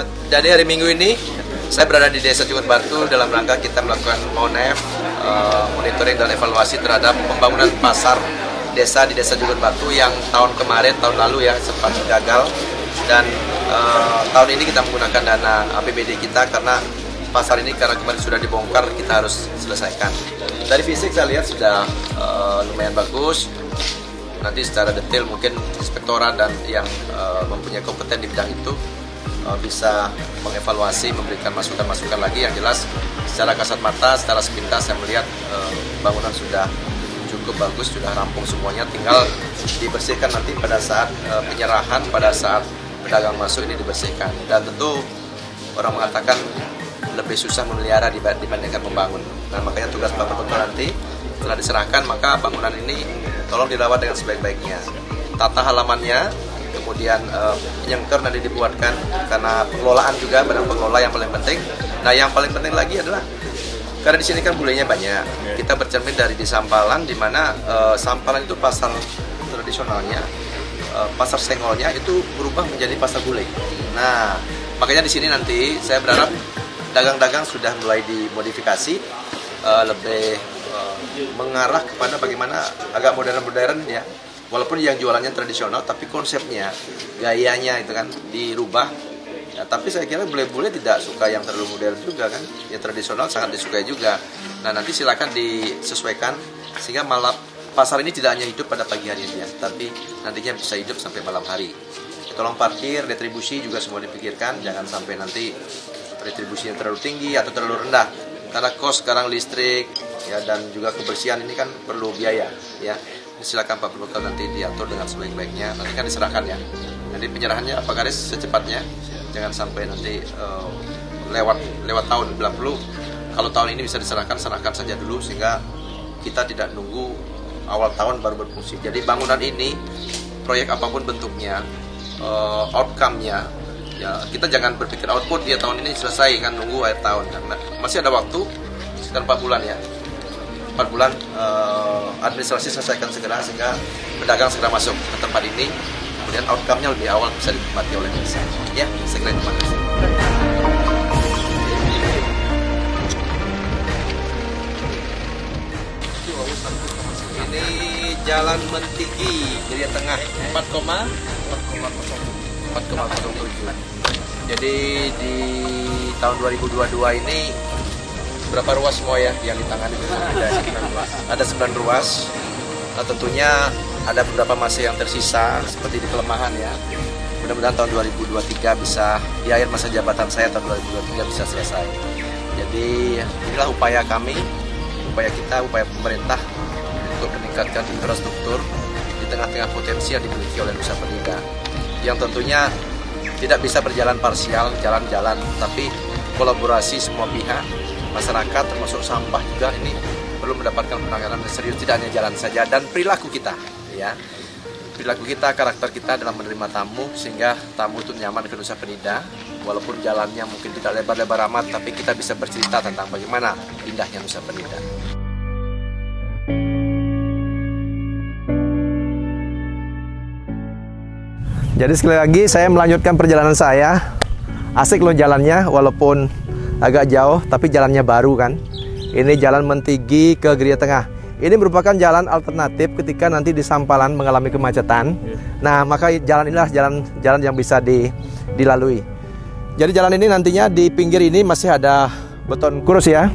Dari hari Minggu ini saya berada di Desa Jungur Batu dalam rangka kita melakukan MONEF, monitoring dan evaluasi terhadap pembangunan pasar desa di Desa Jungur Batu yang tahun lalu ya sempat gagal, dan tahun ini kita menggunakan dana APBD kita karena pasar ini karena kemarin sudah dibongkar, kita harus selesaikan. Dari fisik saya lihat sudah lumayan bagus. Nanti secara detail mungkin inspektorat dan yang mempunyai kompeten di bidang itu bisa mengevaluasi, memberikan masukan-masukan lagi. Yang jelas secara kasat mata, secara sepintas saya melihat bangunan sudah cukup bagus, sudah rampung semuanya, tinggal dibersihkan nanti pada saat penyerahan, pada saat pedagang masuk ini dibersihkan. Dan tentu orang mengatakan lebih susah memelihara dibandingkan membangun. Nah, makanya tugas Bapak Betul nanti setelah diserahkan, maka bangunan ini tolong dirawat dengan sebaik-baiknya. Tata halamannya, kemudian penyengker nanti dibuatkan, karena pengelolaan juga, badan pengelola yang paling penting. Nah, yang paling penting lagi adalah karena di sini kan bulenya banyak. Kita bercermin dari di Sampalan, di mana Sampalan itu pasar tradisionalnya, pasar senggolnya itu berubah menjadi pasar bule. Nah, makanya di sini nanti saya berharap dagang-dagang sudah mulai dimodifikasi, lebih mengarah kepada bagaimana agak modern-modern ya. Walaupun yang jualannya tradisional, tapi konsepnya, gayanya itu kan dirubah. Ya, tapi saya kira bule-bule tidak suka yang terlalu modern juga kan. Yang tradisional sangat disukai juga. Nah, nanti silakan disesuaikan sehingga malam pasar ini tidak hanya hidup pada pagi hari saja, tapi nantinya bisa hidup sampai malam hari. Tolong parkir, retribusi juga semua dipikirkan, jangan sampai nanti retribusinya terlalu tinggi atau terlalu rendah. Karena kos sekarang listrik ya, dan juga kebersihan ini kan perlu biaya ya. Silakan Pak Pelukal nanti diatur dengan sebaik-baiknya. Nanti kan diserahkan ya. Nanti penyerahannya Pak Garis secepatnya. Jangan sampai nanti lewat tahun 90. Kalau tahun ini bisa diserahkan, serahkan saja dulu sehingga kita tidak nunggu awal tahun baru berfungsi. Jadi bangunan ini, proyek apapun bentuknya, outcome-nya, ya kita jangan berpikir output dia tahun ini selesai kan, nunggu akhir tahun. Karena masih ada waktu sekitar 4 bulan ya. 4 bulan administrasi selesaikan segera sehingga pedagang segera masuk ke tempat ini, kemudian outcome-nya lebih awal bisa dinikmati oleh desa. Ya, segera terima kasih. Ini Jalan Mentigi, Geria Tengah 4,07. Jadi di tahun 2022 ini berapa ruas semua ya yang ditangani? Ada 9 ruas. Nah, tentunya ada beberapa masih yang tersisa seperti di pelemahan ya. Mudah-mudahan tahun 2023 bisa, di akhir masa jabatan saya tahun 2023 bisa selesai. Jadi inilah upaya kami, upaya kita, upaya pemerintah untuk meningkatkan infrastruktur di tengah-tengah potensi yang dimiliki oleh Nusa Penida, yang tentunya tidak bisa berjalan parsial, jalan-jalan, tapi kolaborasi semua pihak, masyarakat termasuk sampah juga ini perlu mendapatkan penanganan serius, tidak hanya jalan saja, dan perilaku kita ya, perilaku kita, karakter kita dalam menerima tamu sehingga tamu itu nyaman ke Nusa Penida. Walaupun jalannya mungkin tidak lebar-lebar amat, tapi kita bisa bercerita tentang bagaimana indahnya Nusa Penida. Jadi sekali lagi saya melanjutkan perjalanan saya. Asik loh jalannya, walaupun agak jauh, tapi jalannya baru kan. Ini Jalan Mentigi ke Geria Tengah. Ini merupakan jalan alternatif ketika nanti di Sampalan mengalami kemacetan. Nah, maka jalan inilah jalan yang bisa dilalui. Jadi jalan ini nantinya di pinggir ini masih ada beton kurus ya,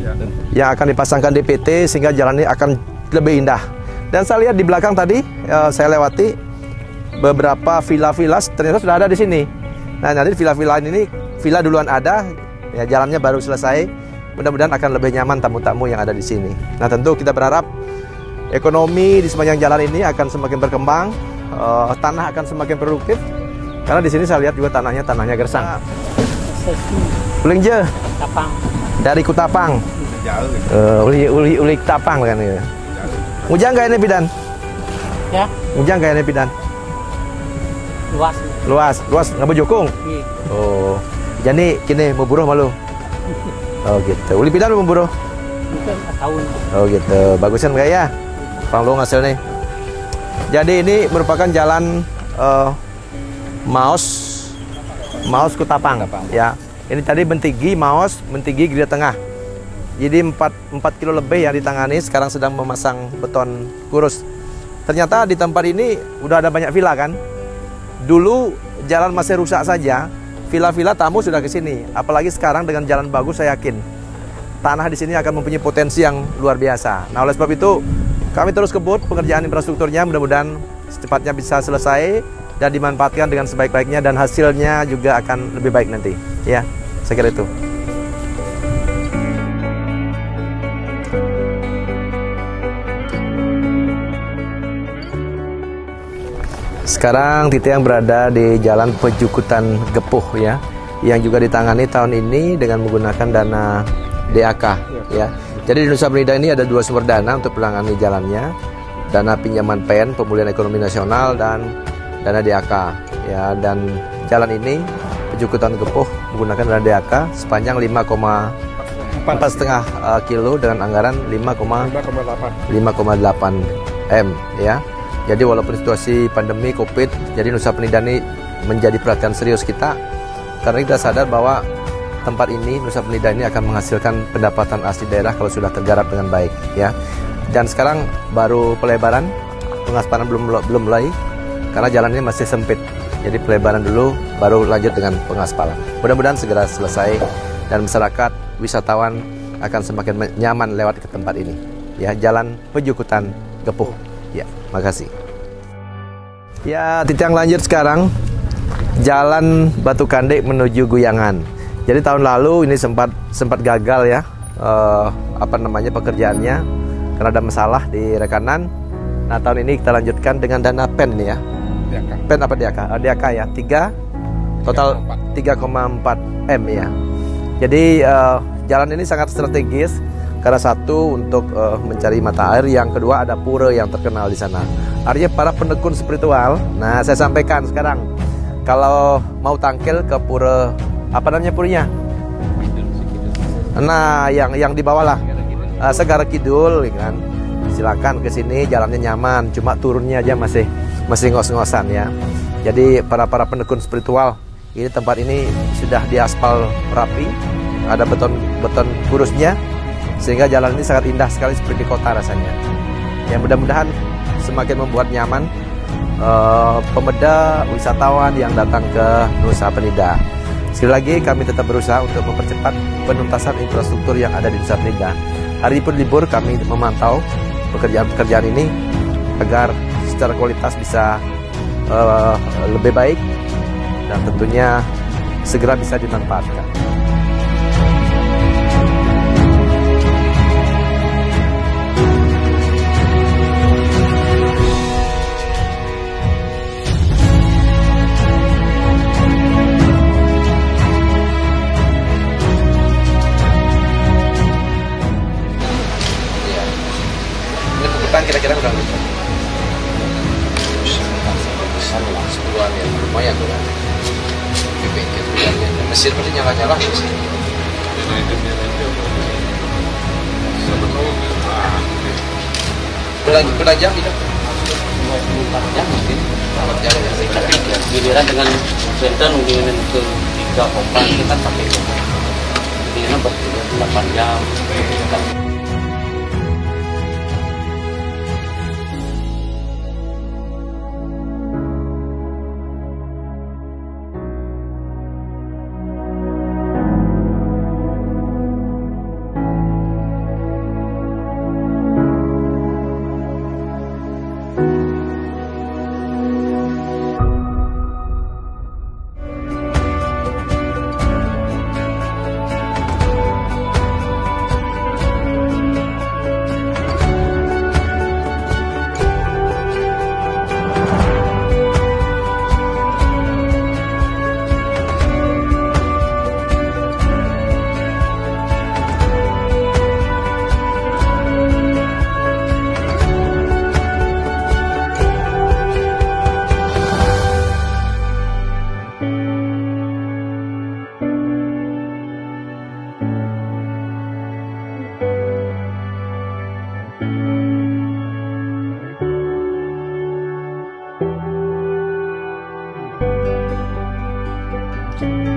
yang akan dipasangkan DPT sehingga jalan ini akan lebih indah. Dan saya lihat di belakang tadi, saya lewati beberapa villa-villa ternyata sudah ada di sini. Nah, nanti villa-villa ini, villa duluan ada, ya jalannya baru selesai. Mudah-mudahan akan lebih nyaman tamu-tamu yang ada di sini. Nah, tentu kita berharap ekonomi di sepanjang jalan ini akan semakin berkembang, tanah akan semakin produktif. Karena di sini saya lihat juga tanahnya gersang. Ulingje, Tapang. dari Kutapang. Uli Tapang kan ya. Ujang gak ini Pidan? Ya. Ujang gak ini Pidan? Luas nggak berjukung. Oh, jadi kini mau buruh malu. Oh gitu. Uli Pidan mau buruh? Tahun. Oh gitu. Bagusan nggak ya? Panglung hasil nih. Jadi ini merupakan jalan Maos Maos Kutapang. Ya. Ini tadi Bentigi, Maos, Bentigi Gereja Tengah. Jadi 4 kilo lebih yang ditangani, sekarang sedang memasang beton kurus. Ternyata di tempat ini udah ada banyak villa kan. Dulu jalan masih rusak saja, villa-villa tamu sudah ke sini. Apalagi sekarang dengan jalan bagus, saya yakin tanah di sini akan mempunyai potensi yang luar biasa. Nah, oleh sebab itu kami terus kebut pengerjaan infrastrukturnya, mudah-mudahan secepatnya bisa selesai dan dimanfaatkan dengan sebaik-baiknya, dan hasilnya juga akan lebih baik nanti. Ya, saya kira itu. Sekarang titik yang berada di Jalan Pejukutan Gepuh ya, yang juga ditangani tahun ini dengan menggunakan dana DAK ya. Jadi di Nusa Penida ini ada 2 sumber dana untuk menangani jalannya, dana pinjaman PEN Pemulihan Ekonomi Nasional dan dana DAK ya. Dan jalan ini Pejukutan Gepuh menggunakan dana DAK sepanjang 4,5 kilo dengan anggaran 5,8 M ya. Jadi walaupun situasi pandemi Covid, jadi Nusa Penida ini menjadi perhatian serius kita, karena kita sadar bahwa tempat ini, Nusa Penida ini akan menghasilkan pendapatan asli daerah kalau sudah tergarap dengan baik ya. Dan sekarang baru pelebaran, pengaspalan belum mulai karena jalannya masih sempit. Jadi pelebaran dulu, baru lanjut dengan pengaspalan. Mudah-mudahan segera selesai dan masyarakat wisatawan akan semakin nyaman lewat ke tempat ini ya. Jalan Pejukutan Gepuh. Ya, makasih. Ya, titik yang lanjut sekarang Jalan Batu Kandek menuju Guyangan. Jadi tahun lalu ini sempat gagal ya, pekerjaannya karena ada masalah di rekanan. Nah, tahun ini kita lanjutkan dengan dana PEN ya. PEN apa DAK? DAK ya, total 3,4 M ya. Jadi jalan ini sangat strategis. Karena satu untuk mencari mata air, yang kedua ada pura yang terkenal di sana. Artinya para pendekun spiritual. Nah, saya sampaikan sekarang, kalau mau tangkil ke pura, apa namanya puranya? Nah, yang di bawah lah, Segara Kidul, kan? Silakan ke sini, jalannya nyaman. Cuma turunnya aja masih ngos-ngosan ya. Jadi para pendekun spiritual, ini tempat ini sudah diaspal rapi, ada beton kurusnya. Sehingga jalan ini sangat indah sekali seperti kota rasanya. Ya, mudah-mudahan semakin membuat nyaman pemeda wisatawan yang datang ke Nusa Penida. Sekali lagi kami tetap berusaha untuk mempercepat penuntasan infrastruktur yang ada di Nusa Penida. Hari pun libur kami memantau pekerjaan ini agar secara kualitas bisa lebih baik dan tentunya segera bisa dimanfaatkan. Kira-kira udah lupa. Sebulan ya, lumayan tuh kan. Mesin pasti nyala-nyala sih. Berapa jam tidak? 4 jam mungkin. 4 jam ya. Giliran dengan Benten mungkin ke 3 kompan kita sampai giliran berarti 8 jam. Pak.